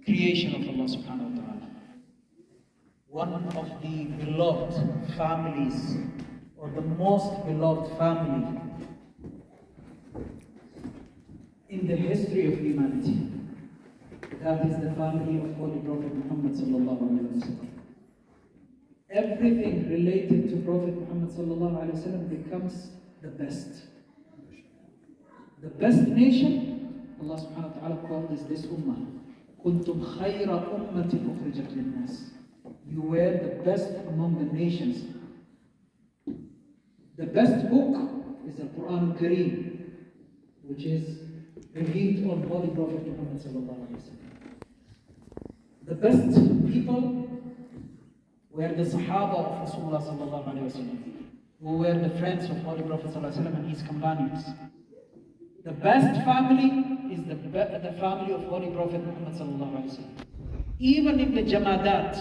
creation of Allah subhanahu wa ta'ala. One of the beloved families, or the most beloved family in the history of humanity. That is the family of Holy Prophet Muhammad sallallahu alaihi wasallam. Everything related to Prophet Muhammad sallallahu alaihi wasallam becomes the best. The best nation, Allah subhanahu wa ta'ala called this ummah. كنتم خير أمة أخرجت للناس. You were the best among the nations. The best book is the Quran Kareem, which is revealed on Holy Prophet Muhammad sallallahu alaihi wasallam. The best people were the Sahaba of Rasulullah sallallahu alaihi wasallam, who were the friends of Holy Prophet sallallahu alaihi wasallam and his companions. The best family is the family of Holy Prophet Muhammad sallallahu alaihi wasallam. Even in the Jamadat,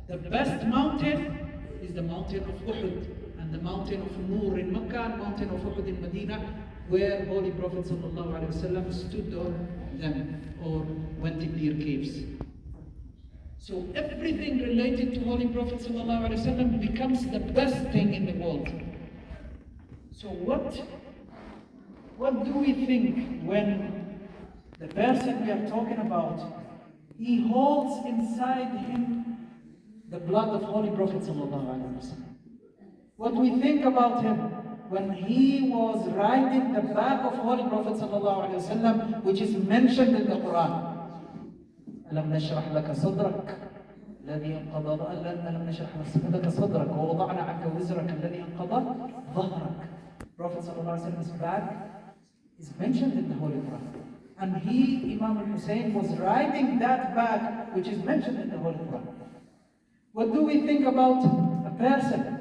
the best mountain is the mountain of Uhud, and the mountain of Nur in Mecca, and mountain of Uhud in Medina, where Holy Prophet sallallahu alaihi wasallam stood on them or went in their caves. So everything related to Holy Prophet sallallahu alaihi wasallam becomes the best thing in the world. So what do we think when the person we are talking about, he holds inside him the blood of Holy Prophet sallallahu alaihi wasallam? What do we think about him when he was riding the back of Holy Prophet sallallahu alaihi wasallam, which is mentioned in the Quran? ألم نشرح لك صدرك الذي انقضى ألم نشرح لك صدرك ووضعنا عنك وزرك الذي انقضى ظهرك. Prophet sallallahu alaihi wasallam's back is mentioned in the Holy Quran, and he, Imam al-Hussein, was riding that back which is mentioned in the Holy Quran. What do we think about a person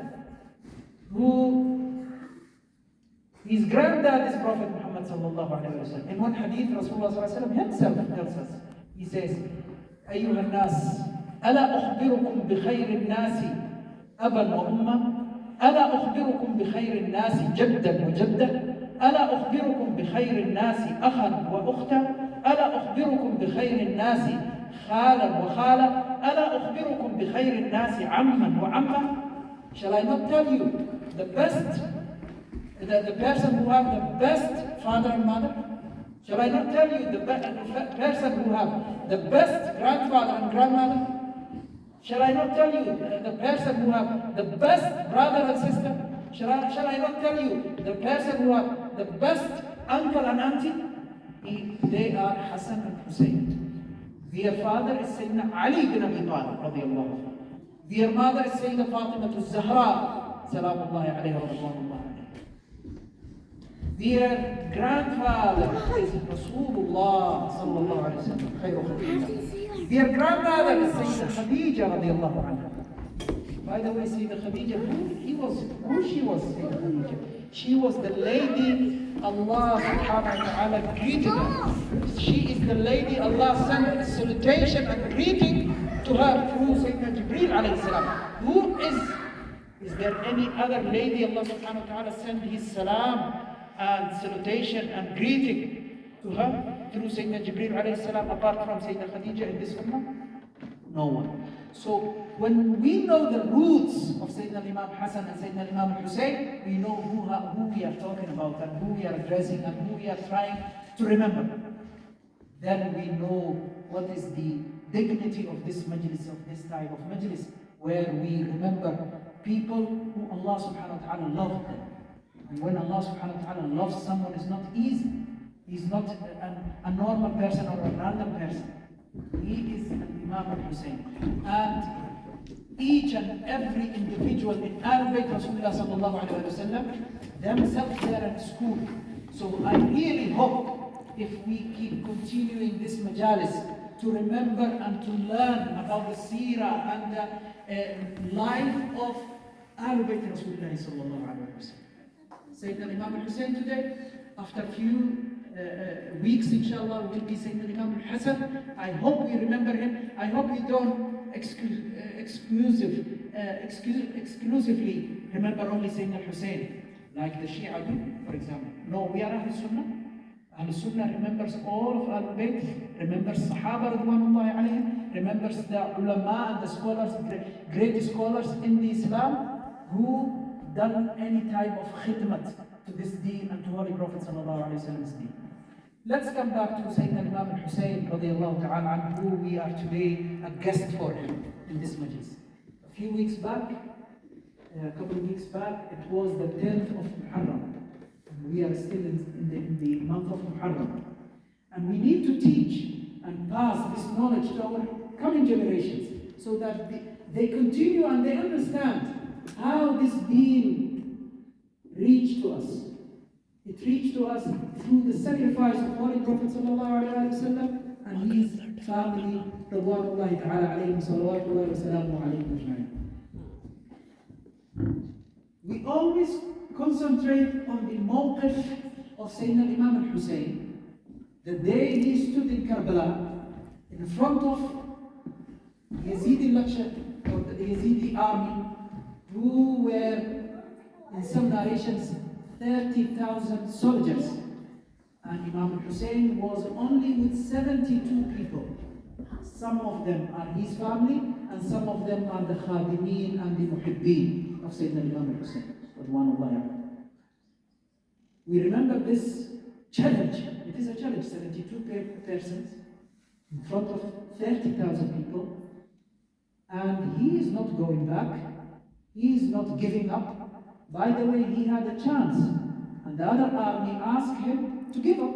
who his granddad is Prophet Muhammad sallallahu alaihi wasallam? In one hadith, Rasulullah sallallahu alaihi wasallam himself tells us, he says, أيها الناس ألا أخبركم بخير الناس أبا وأما ألا أخبركم بخير الناس جدا وجدا ألا أخبركم بخير الناس أخا وأختا ألا أخبركم بخير الناس خالا وخالة ألا أخبركم بخير الناس عما وعما. Shall I not tell you the best, the person who have the best father and mother? Shall I not tell you the person who have the best grandfather and grandmother? Shall I not tell you the person who have the best brother and sister? Shall I not tell you the person who have the best uncle and auntie? They are Hassan and Hussein. Their father is Sayyidina Ali bin Abi Talib radiallahu anhu. Their mother is Sayyidina Fatima Zahra salamullahi alayha wa rahmatullah. Their grandfather is Rasulullah sallallahu alayhi wa sallam, khayru khalqillah. Their grandmother is Sayyidina Khadija radiallahu anha. By the way, Sayyidina Khadija, who she was, Sayyidina Khadija? She was the lady Allah subhanahu wa ta'ala greeted her. She is the lady Allah sent a salutation and greeting to her through Sayyidina Jibreel alayhi salam. Is there any other lady Allah subhanahu wa ta'ala sent his salam and salutation and greeting to her through Sayyidina Jibreel alayhi salam apart from Sayyidina Khadija in this ummah? No one. So when we know the roots of Sayyidina Imam Hassan and Sayyidina Imam Hussein, we know who we are talking about and who we are addressing and who we are trying to remember. Then we know what is the dignity of this majlis, of this type of majlis, where we remember people who Allah subhanahu wa ta'ala loved them. And when Allah subhanahu wa ta'ala loves someone, it's not easy. He's not a normal person or a random person. He is an Imam al-Hussein. And each and every individual in Arabic, Rasulullah sallallahu alayhi wa sallam, themselves they are in school. So I really hope if we keep continuing this majalis to remember and to learn about the seerah and the life of Arabic Rasulullah sallallahu alayhi wa sallam. Sayyidina Imam al-Hussein today, after a few weeks, inshallah, will be Sayyidina Imam al-Hassan. I hope we remember him. I hope we don't exclusively remember only Sayyidina al-Hussein, like the Shia do, for example. No, we are Ahl Sunnah. Ahl Sunnah remembers all of Ahl Bayt remembers Sahaba Radwanullahi alayhim, remembers the ulama and the scholars, great scholars in the Islam who done any type of khidmat to this deen and to Holy Prophet sallallahu alayhi wasallam's deen. Let's come back to Sayyidina Imam al-Hussein radiallahu ta'ala anhu, who we are today a guest for him in this majlis. A few weeks back, a couple of weeks back, it was the 10th of Muharram. We are still in the month of Muharram. And we need to teach and pass this knowledge to our coming generations so that they continue and they understand how this deen reached to us. It reached to us through the sacrifice of Holy Prophet ﷺ and his family, Radwanullahi ta'ala alayhim, salawatullahi wa salamu alayhim ajma'in. We always concentrate on the mawqif of Sayyidina Imam al-Hussein, the day he stood in Karbala in front of Yazidi lecture or the Yazidi army, who were, in some narrations, 30,000 soldiers, and Imam al-Hussein was only with 72 people. Some of them are his family, and some of them are the Khadimeen and the Muhibbeen of Sayyidina Imam al-Hussein. We remember this challenge. It is a challenge, 72 persons in front of 30,000 people, and he is not going back. He is not giving up. By the way, he had a chance, and the other army asked him to give up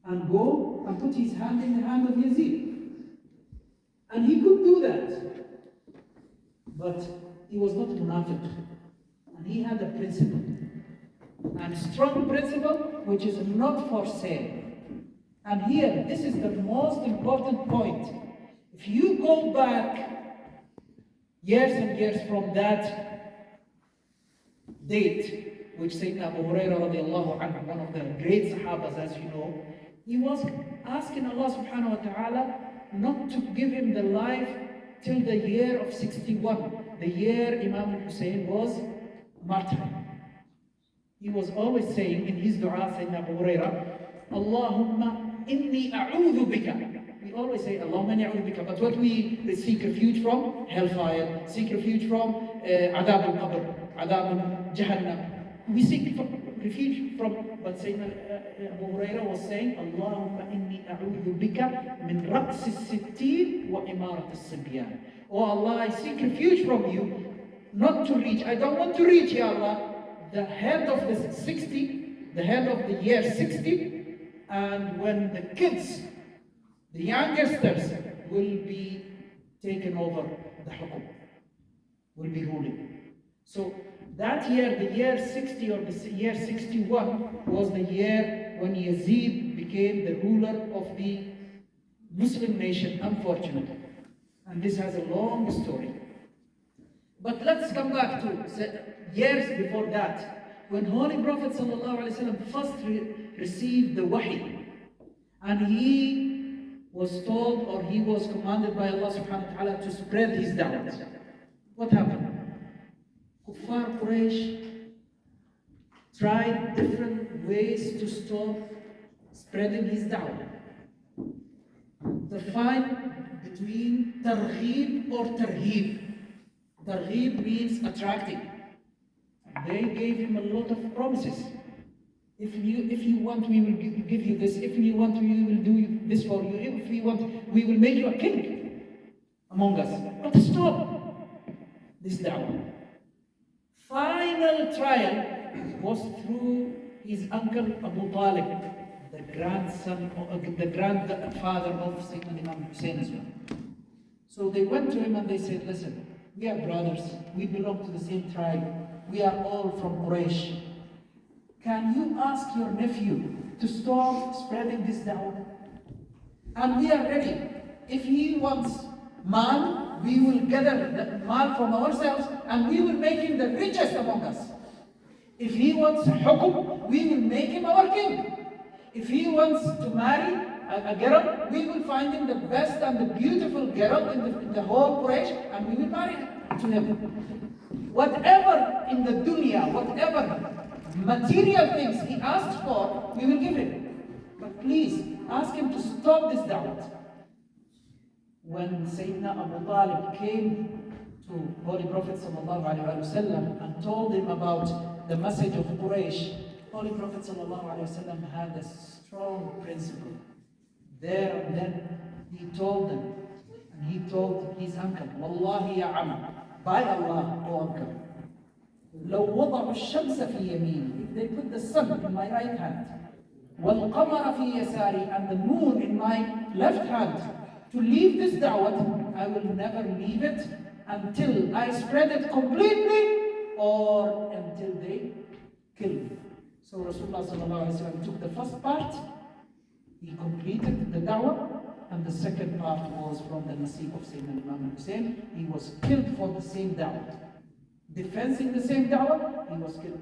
and go and put his hand in the hand of Yazid. And he could do that. But he was not munafiq. And he had a principle. And a strong principle which is not for sale. And here, this is the most important point. If you go back years and years from that date, which Sayyidina Abu Hurairah radiallahu anhu, one of the great Sahabas, as you know, he was asking Allah subhanahu wa ta'ala not to give him the life till the year of 61, the year Imam al-Hussein was martyred. He was always saying in his dua, Sayyidina Abu Hurairah, Allahumma inni a'udhu bika. We always say, Allahumma inni a'udhu bika. But what we seek refuge from? Hellfire. Seek refuge from adab al-qabr, adab al-jahannam. We seek refuge from, but Sayyidina Abu Hurairah was saying, Allahumma inni a'udhu bika min raqs al-sittin wa imarat al-sibyan. Oh Allah, I seek refuge from you, not to reach, I don't want to reach, Ya Allah, the head of the 60, the head of the year 60, and when the kids, the youngsters, will be taken over the hukum, will be ruling. So that year, the year 60 or the year 61, was the year when Yazid became the ruler of the Muslim nation, unfortunately. And this has a long story. But let's come back to years before that, when Holy Prophet ﷺ first received the wahi, and he was told, or he was commanded by Allah subhanahu wa ta'ala to spread his da'wah. What happened? Kuffar Quraysh tried different ways to stop spreading his da'wah. The fight between targhib or tarhib. Targhib means attracting. They gave him a lot of promises. If you want, we will give you this. If you want, we will do this for you. If you want, we will make you a king among us. But stop this da'wah. Final trial was through his uncle Abu Talib, the grandson, the grandfather of Sayyidina Imam Hussein as well. So they went to him and they said, listen, we are brothers, we belong to the same tribe, we are all from Quraysh. Can you ask your nephew to stop spreading this da'wah? And we are ready. If he wants mal, we will gather the mal from ourselves and we will make him the richest among us. If he wants hukum, we will make him our king. If he wants to marry a girl, we will find him the best and the beautiful girl in the whole Quraysh and we will marry to him. Whatever in the dunya, whatever material things he asks for, we will give him. But please, ask him to stop this da'wah. When Sayyidina Abu Talib came to Holy Prophet ﷺ and told him about the message of Quraysh, Holy Prophet ﷺ had a strong principle. There and then he told them, and he told his uncle, Wallahi ya Am, by Allah, O uncle, لو وضعوا الشمس في يميني, if they put the sun in my right hand, والقمر في يساري, and the moon in my left hand, to leave this da'wah, I will never leave it until I spread it completely or until they kill me. So Rasulullah took the first part, he completed the da'wah, and the second part was from the nasib of Sayyidina Imam Hussein. He was killed for the same da'wah. Defending the same da'wah, he was killed.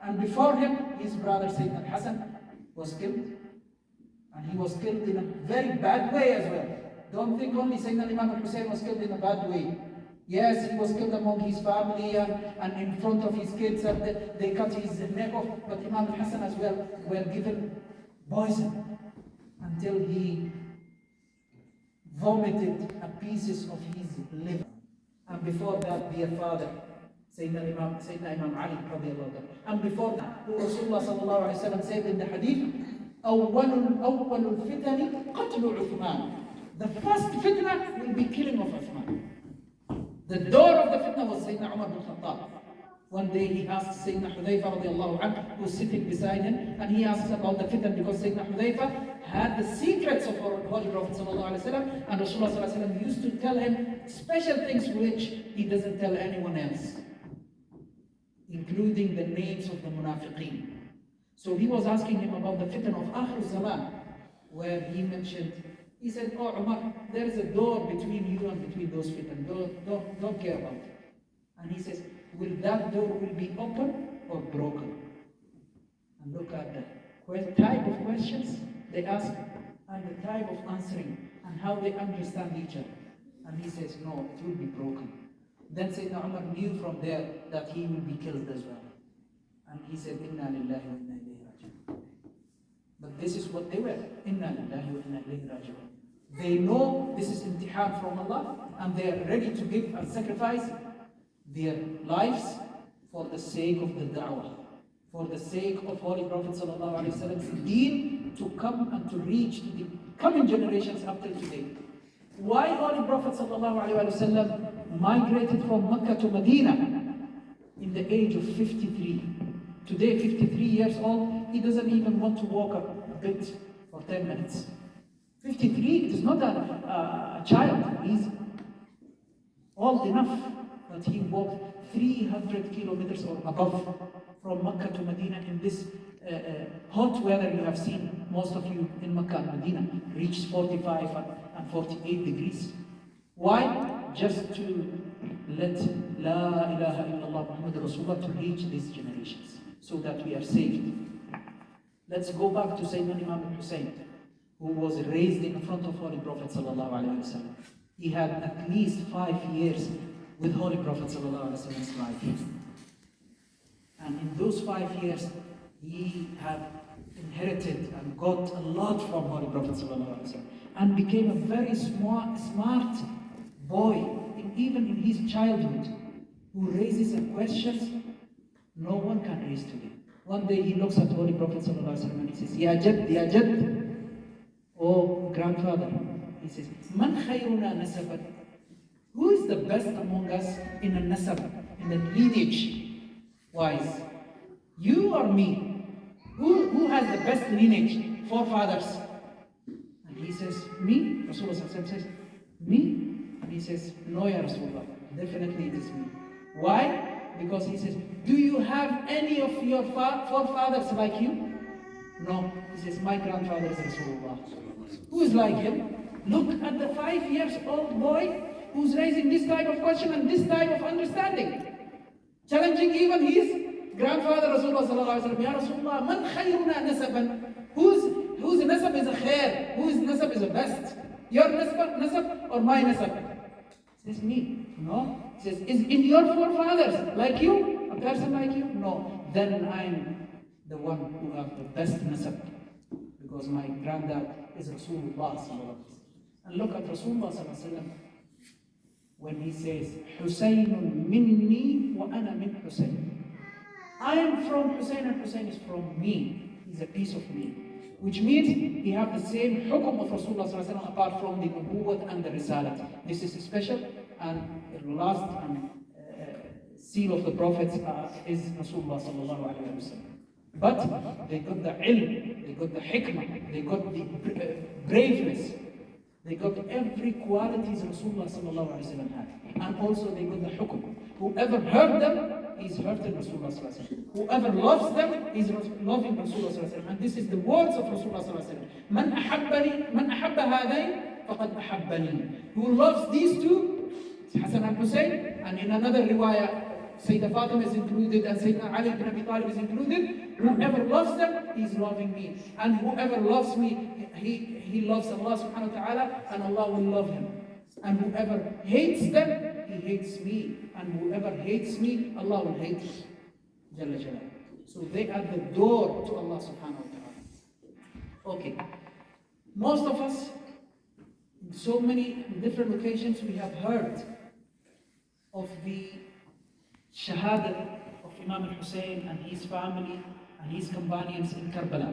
And before him, his brother Sayyidina Hassan was killed. And he was killed in a very bad way as well. Don't think only Sayyidina Imam Hussein was killed in a bad way. Yes, he was killed among his family and in front of his kids, and they cut his neck off. But Imam Hassan as well were given poison until he vomited pieces of his liver. And before that, their father, Sayyidina Imam Ali radiallahu anhu. And before that, who Rasulullah sallallahu alayhi wa sallam said in the hadith, أول الفتن قتل عثمان. The first fitna will be killing of Uthman. The door of the fitna was Sayyidina Umar bin Khattab. One day he asked Sayyidina Hudayfa radiallahu anhu, who was sitting beside him, and he asked about the fitna because Sayyidina Hudayfa had the secrets of Holy Prophet sallallahu alaihi wasallam, and Rasulullah sallallahu alaihi wasallam used to tell him special things which he doesn't tell anyone else, including the names of the munafiqeen. So he was asking him about the fitna of Akhir Zaman, where he mentioned, he said, oh Umar, there is a door between you and between those fitna. Don't care about it. And he says, will that door will be open or broken? And look at the type of questions they ask and the type of answering and how they understand each other. And he says, no, it will be broken. Then Sayyidina Umar knew from there that he will be killed as well. And he said, Inna lillahi wa inna ilayhi raji'un. But this is what they were. Inna lillahi wa inna ilayhi raji'un. They know this is imtihan from Allah, and they are ready to give and sacrifice their lives for the sake of the da'wah, for the sake of Holy Prophet sallallahu alaihi wasallam's deen to come and to reach to the coming generations up till today. Why Holy Prophet sallallahu alaihi wasallam migrated from Mecca to Medina in the age of 53? Today, 53 years old, he doesn't even want to walk a bit for 10 minutes. 53, it is not a child, he's old enough, but he walked 300 kilometers or above from Mecca to Medina in this hot weather you have seen. Most of you in Mecca and Medina reached 45 and 48 degrees. Why? Just to let La ilaha illallah Muhammad Rasulullah to reach these generations, so that we are saved. Let's go back to Sayyidina Imam Hussein, who was raised in front of Holy Prophet sallallahu alaihi wasallam. He had at least 5 years with Holy Prophet sallallahu alaihi wasallam's life. And in those 5 years, he had inherited and got a lot from Holy Prophet sallallahu alaihi wasallam, and became a very smart boy, even in his childhood, who raises questions no one can raise today. One day he looks at Holy Prophet sallallahu alaihi wasallam and he says, Ya Jad, Ya Jad, oh grandfather. He says, Man khayruna nasaban? Who is the best among us in a nasab, in a lineage wise? You or me? Who has the best lineage, forefathers? And he says, me? Rasulullah says, me? And he says, no, Ya Rasulullah, definitely it is me. Why? Because he says, do you have any of your forefathers like you? No. He says, my grandfather is Rasulullah. Who is like him? Look at the 5 years old boy who's raising this type of question and this type of understanding. Challenging even his grandfather Rasulullah sallallahu alaihi wasallam. Ya Rasulullah, man khayruna nasaban? Whose nasab is a khair? Whose nasab is the best? Your nasab or my nasab? He says, me. No. He says, is in your forefathers like you? A person like you? No. Then I'm the one who have the best nasab. because my granddad is Rasulullah sallallahu alaihi wasallam. And look at Rasulullah sallallahu alaihi wasallam when he says, Husaynun minni wa ana min Husayn. I am from Hussein and Hussein is from me. He's a piece of me. Which means he have the same hukum of Rasulullah sallallahu alaihi wasallam apart from the nubuwwat and the risalat. This is special, and the last seal of the prophets is Rasulullah sallallahu alaihi wasallam. But they got the ilm, they got the hikmah, they got the braveness, they got every qualities Rasulullah sallallahu alaihi wasallam had, and also they got the hukum. Whoever hurt them is hurting Rasulullah sallallahu alaihi wasallam. Whoever loves them is loving Rasulullah sallallahu alaihi wasallam. And this is the words of Rasulullah sallallahu alaihi wasallam. Man ahabbani, man ahabba hadayn, faqad ahabbani. Who loves these two, Hassan and Hussein, and in another riwayah, Sayyidah Fatima is included and Sayyidina Ali ibn Abi Talib is included. Whoever loves them is loving me. And whoever loves me, he loves Allah subhanahu wa ta'ala, and Allah will love him. And whoever hates them, he hates me. And whoever hates me, Allah will hate him. Jalla Jalla. So they are the door to Allah subhanahu wa ta'ala. Okay. Most of us, in so many different occasions, we have heard of the Shahada of Imam al-Hussein and his family and his companions in Karbala.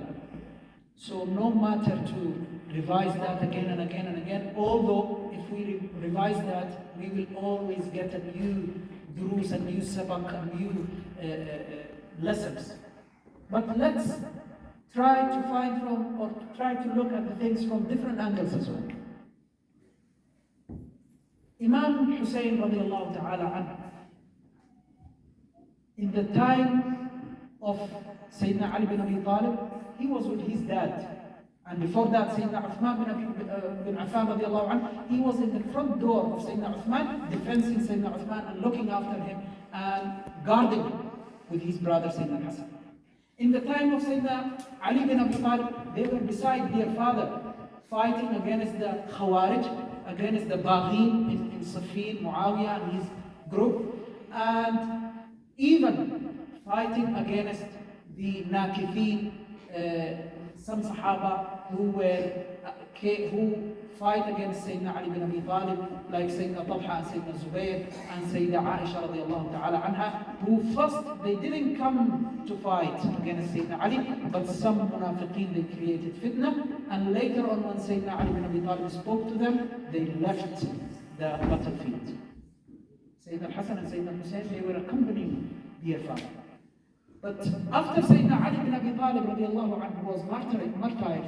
So no matter to revise that again and again and again, although if we revise that, we will always get a new durus, a new sabak, a new lessons. But let's try to find from, or try to look at the things from different angles as well. Imam Hussein radiallahu ta'ala anhu, in the time of Sayyidina Ali bin Abi Talib, he was with his dad. And before that, Sayyidina Uthman bin Affan radiallahu anhu, he was in the front door of Sayyidina Uthman, defending Sayyidina Uthman and looking after him and guarding him with his brother Sayyidina Hassan. In the time of Sayyidina Ali bin Abi Talib, they were beside their father, fighting against the Khawarij, against the Baghin in Safin, Muawiyah and his group, and even fighting against the Nakifin, some Sahaba who fight against Sayyidina Ali bin Abi Talib, like Sayyidina Talha and Sayyidina Zubayr and Sayyidina Aisha radiallahu ta'ala anha, who first they didn't come to fight against Sayyidina Ali, but some munafiqeen they created fitna, and later on when Sayyidina Ali bin Abi Talib spoke to them, they left the battlefield. Sayyidina Hassan and Sayyidina Hussein, they were accompanying their father. But after Sayyidina Ali bin Abi Talib radiallahu anhu was martyred,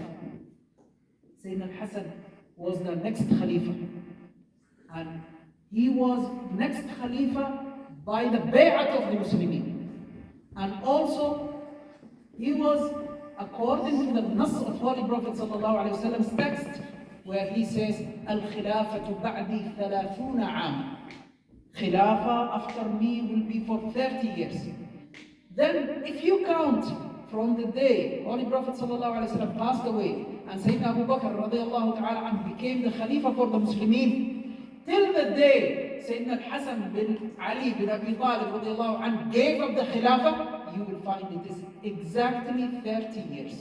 Sayyidina Hassan was the next Khalifa. And he was next Khalifa by the bay'at of the Muslimin. And also, he was according to the Nas of Holy Prophet sallallahu alaihi wasallam's text, where he says, Al-Khilafatu ba'di 30 'am. Khilafah after me will be for 30 years. Then, if you count from the day Holy Prophet ﷺ passed away and Sayyidina Abu Bakr radiallahu ta'ala anhu became the Khalifa for the Muslimin, till the day Sayyidina Hassan bin Ali bin Abi Talib radiallahu anhu gave up the Khilafah, you will find it is exactly 30 years,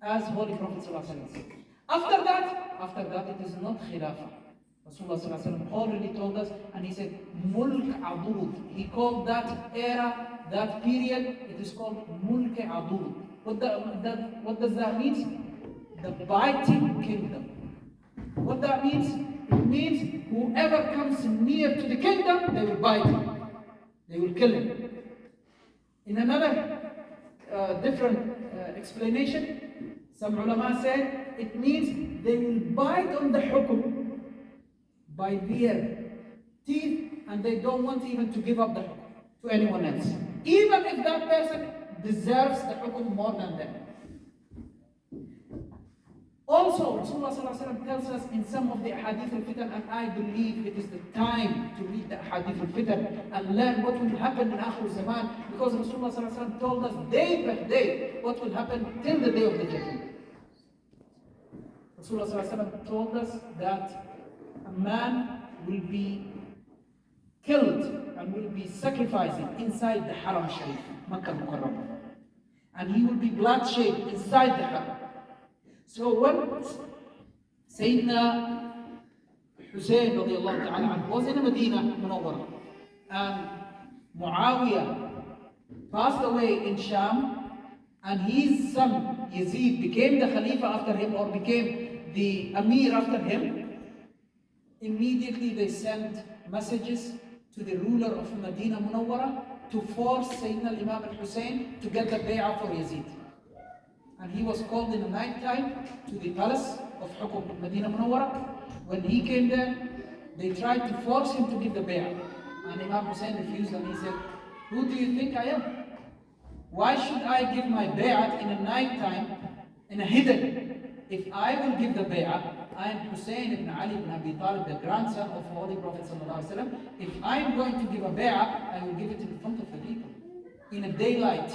as Holy Prophet ﷺ said. After that, it is not Khilafah. Rasulullah already told us, and he said, Mulk Adud. He called that era, that period, it is called Mulk Adud. What does that mean? The biting kingdom. What that means? It means whoever comes near to the kingdom, they will bite him. They will kill him. In another different explanation, some ulama said, it means they will bite on the hukum by their teeth, and they don't want even to give up the hukum to anyone else, even if that person deserves the hukum more than them. Also, Rasulullah ﷺ tells us in some of the hadith al-fitan, and I believe it is the time to read the hadith al-fitan and learn what will happen in Akhir Zaman, because Rasulullah ﷺ told us day by day what will happen till the day of the judgment. Rasulullah ﷺ told us that a man will be killed and will be sacrificing inside the Haram Sharif, Makkah Mukarramah. And he will be bloodshed inside the Haram. So when Sayyidina Hussein radiallahu ta'ala anhu was in Medina Munawwara, and Muawiyah passed away in Sham, and his son Yazid became the Khalifa after him, or became the Amir after him, immediately they sent messages to the ruler of Medina Munawwara to force Sayyidina Imam al-Hussein to get the bay'ah for Yazid. And he was called in the night time to the palace of Hukum Medina Munawwara. When he came there, they tried to force him to give the bay'ah. And Imam Hussein refused, and he said, "Who do you think I am? Why should I give my bay'ah in a night time, in a hidden? If I will give the bay'ah, I am Hussein ibn Ali ibn Abi Talib, the grandson of Holy Prophet sallallahu alaihi wasallam. If I am going to give a bay'ah, I will give it in front of the people, in a daylight.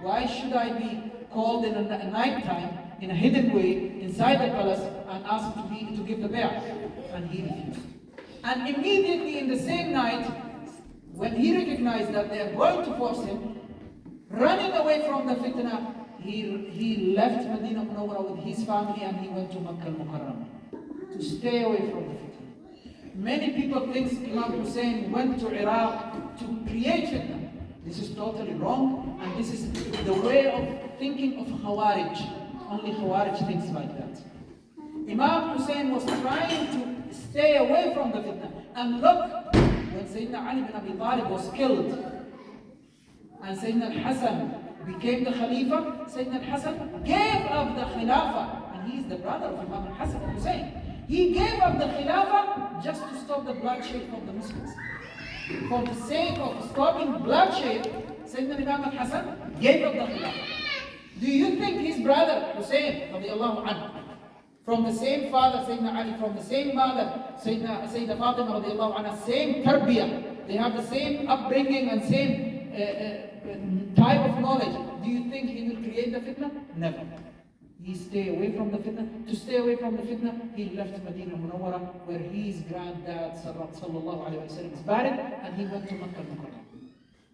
Why should I be called in a night time, in a hidden way, inside the palace, and asked to give the bay'ah?" And he refused. And immediately in the same night, when he recognized that they are going to force him, running away from the fitna, he left Medina Munawwara with his family, and he went to Makkah al-Mukarramah to stay away from the fitna. Many people think Imam Hussein went to Iraq to create fitna. This is totally wrong, and this is the way of thinking of Khawarij. Only Khawarij thinks like that. Imam Hussein was trying to stay away from the fitna. And look, when Sayyidina Ali bin Abi Talib was killed, and Sayyidina al-Hasan became the Khalifa, Sayyidina al-Hasan gave up the Khilafah, and he is the brother of Imam al-Hasan al-Hussein. He gave up the Khilafah just to stop the bloodshed of the Muslims. For the sake of stopping bloodshed, Sayyidina Imam al-Hasan gave up the Khilafah. Do you think his brother Hussein radiallahu anhu, from the same father Sayyidina Ali, from the same mother Sayyidina Fatima radiallahu anha, same tarbiyah, they have the same upbringing and same type of knowledge, do you think he will create the fitna? Never. He stay away from the fitna. To stay away from the fitna, he left Medina Munawwara, where his granddad sallallahu alayhi wa sallam is buried, and he went to Makkah al-Mukarramah.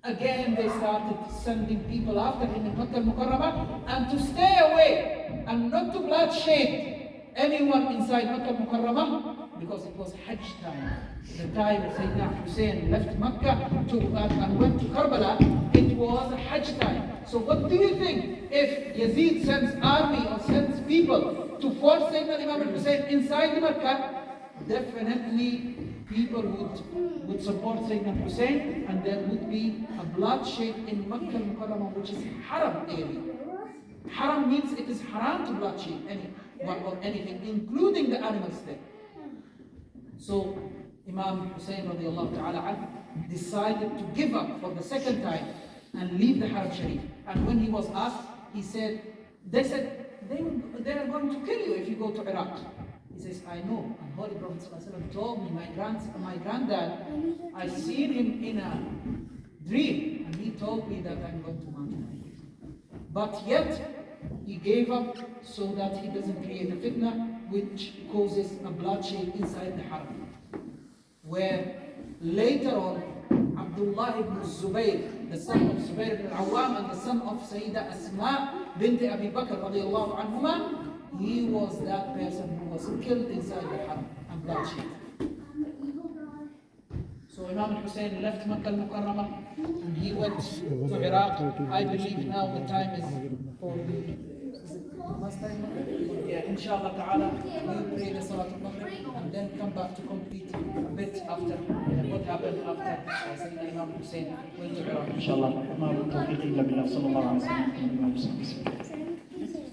Again, they started sending people after him in Makkah al-Mukarramah, and to stay away and not to bloodshed anyone inside Makkah al-Mukarramah, because it was Hajj time. The time Sayyidina Hussein left Makkah and went to Karbala, it was Hajj time. So what do you think if Yazid sends army or sends people to force Sayyidina Imam al-Hussein inside Makkah? Definitely people would support Sayyidina Hussein, and there would be a bloodshed in Makkah al-Mukarramah, which is Haram area. Haram means it is haram to bloodshed anyone or anything, including the animals there. So Imam Hussein radiallahu ta'ala anhu decided to give up for the second time and leave the Haram Sharif. And when he was asked, he said, they said, they are going to kill you if you go to Iraq. He says, I know. And Holy Prophet ﷺ told me, my granddad, I seen him in a dream, and he told me that I'm going to Mount Uhud. But yet, he gave up so that he doesn't create a fitna which causes a bloodshed inside the Haram. Where later on, Abdullah ibn Zubayr, the son of Zubayr ibn al-Awwam and the son of Sayyidah Asma bint Abi Bakr radiallahu anhuma, he was that person who was killed inside the Haram and bloodshed. So Imam al-Hussein left Makkah al-Mukarramah and he went to Iraq. I believe now the time is for last time. Yeah, inshallah ta'ala, we'll pray the Salat al-Maghrib and then come back to complete a bit after what happened after Sayyidina Imam Hussein went to Iraq. Inshallah.